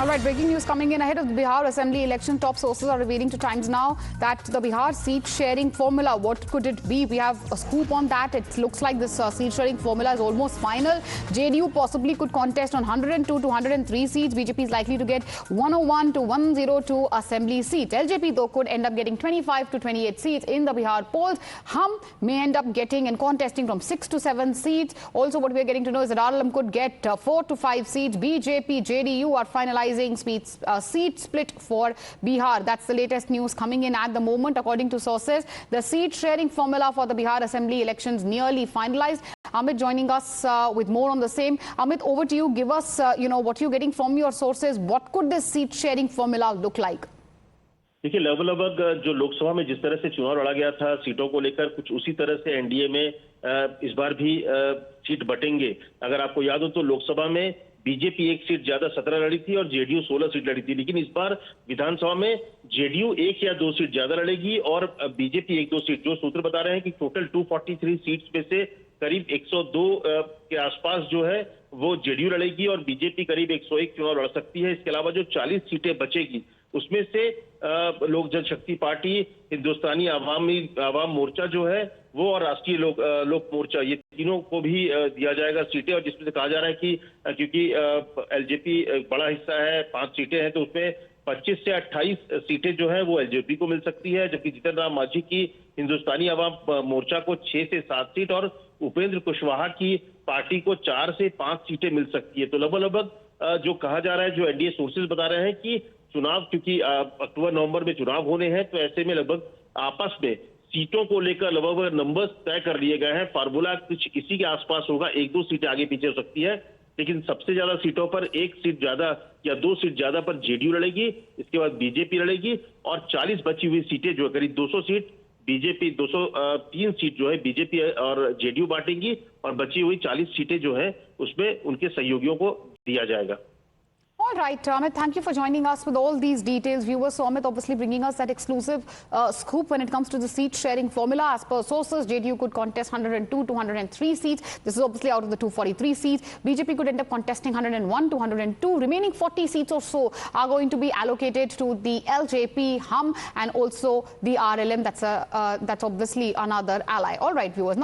All right, breaking news coming in ahead of the Bihar Assembly election. Top sources are revealing to Times Now that the Bihar seat sharing formula, what could it be? We have a scoop on that. It looks like this seat sharing formula is almost final. JDU possibly could contest on 102 to 103 seats. BJP is likely to get 101 to 102 assembly seats. LJP though could end up getting 25 to 28 seats in the Bihar polls. Hum may end up getting and contesting from 6 to 7 seats. Also, what we are getting to know is that RLM could get 4 to 5 seats. BJP, JDU are finalizing seat split for Bihar. That's the latest news coming in at the moment. According to sources, the seat sharing formula for the Bihar Assembly elections nearly finalized. Amit joining us with more on the same. Amit, over to you. Give us, what you're getting from your sources. What could this seat sharing formula look like? देखिए, लगभग जो लोकसभा में जिस तरह से चुनाव लड़ा गया था सीटों को लेकर, कुछ उसी तरह से एनडीए में इस बार भी सीट बटेंगे। अगर आपको याद हो तो लोकसभा में बीजेपी एक सीट ज्यादा 17 लड़ी थी और जेडीयू 16 सीट लड़ी थी, लेकिन इस बार विधानसभा में जेडीयू 1 या 2 सीट ज्यादा लड़ेगी और बीजेपी 1-2 सीट। जो सूत्र बता रहे हैं कि टोटल 243 सीट्स में से करीब 102 के आसपास जो है वो जेडीयू लड़ेगी और बीजेपी करीब 101 चुनाव लड़ सकती है। इसके अलावा जो 40 सीटें बचेगी उसमें से लोक जनशक्ति पार्टी, हिंदुस्तानी आवाम मोर्चा जो है वो और राष्ट्रीय लोक मोर्चा, ये तीनों को भी दिया जाएगा सीटें। और जिसमें से कहा जा रहा है कि क्योंकि एलजेपी बड़ा हिस्सा है, 5 सीटें हैं, तो उसमें 25 से 28 सीटें जो है वो एलजेपी को मिल सकती है, जबकि जितन राम मांझी की हिंदुस्तानी आवाम मोर्चा को 6 से 7 सीट और उपेंद्र कुशवाहा की पार्टी को 4 से 5 सीटें मिल सकती है। तो लगभग जो कहा जा रहा है, जो एनडीए सोर्सेज बता रहे हैं कि चुनाव, क्योंकि अक्टूबर-नवंबर में चुनाव होने हैं, तो ऐसे में लगभग आपस में सीटों को लेकर लगभग नंबर्स तय कर लिए गए हैं। फार्मूला कुछ इसी के आसपास होगा, 1-2 सीटें आगे पीछे हो सकती है, लेकिन सबसे ज्यादा सीटों पर 1 सीट ज्यादा या 2 सीट ज्यादा पर जेडीयू लड़ेगी, इसके बाद बीजेपी लड़ेगी और 40 बची हुई सीटें जो है करीब 200 सीट बीजेपी, 203 सीट जो है बीजेपी और जेडीयू बांटेंगी और बची हुई 40 सीटें जो है उसमें उनके सहयोगियों को दिया जाएगा। All right, Amit, thank you for joining us with all these details. Viewers, so Amit obviously bringing us that exclusive scoop when it comes to the seat sharing formula. As per sources, JDU could contest 102 to 103 seats. This is obviously out of the 243 seats. BJP could end up contesting 101 to 102. Remaining 40 seats or so are going to be allocated to the LJP, Hum, and also the RLM. That's obviously another ally. All right, viewers.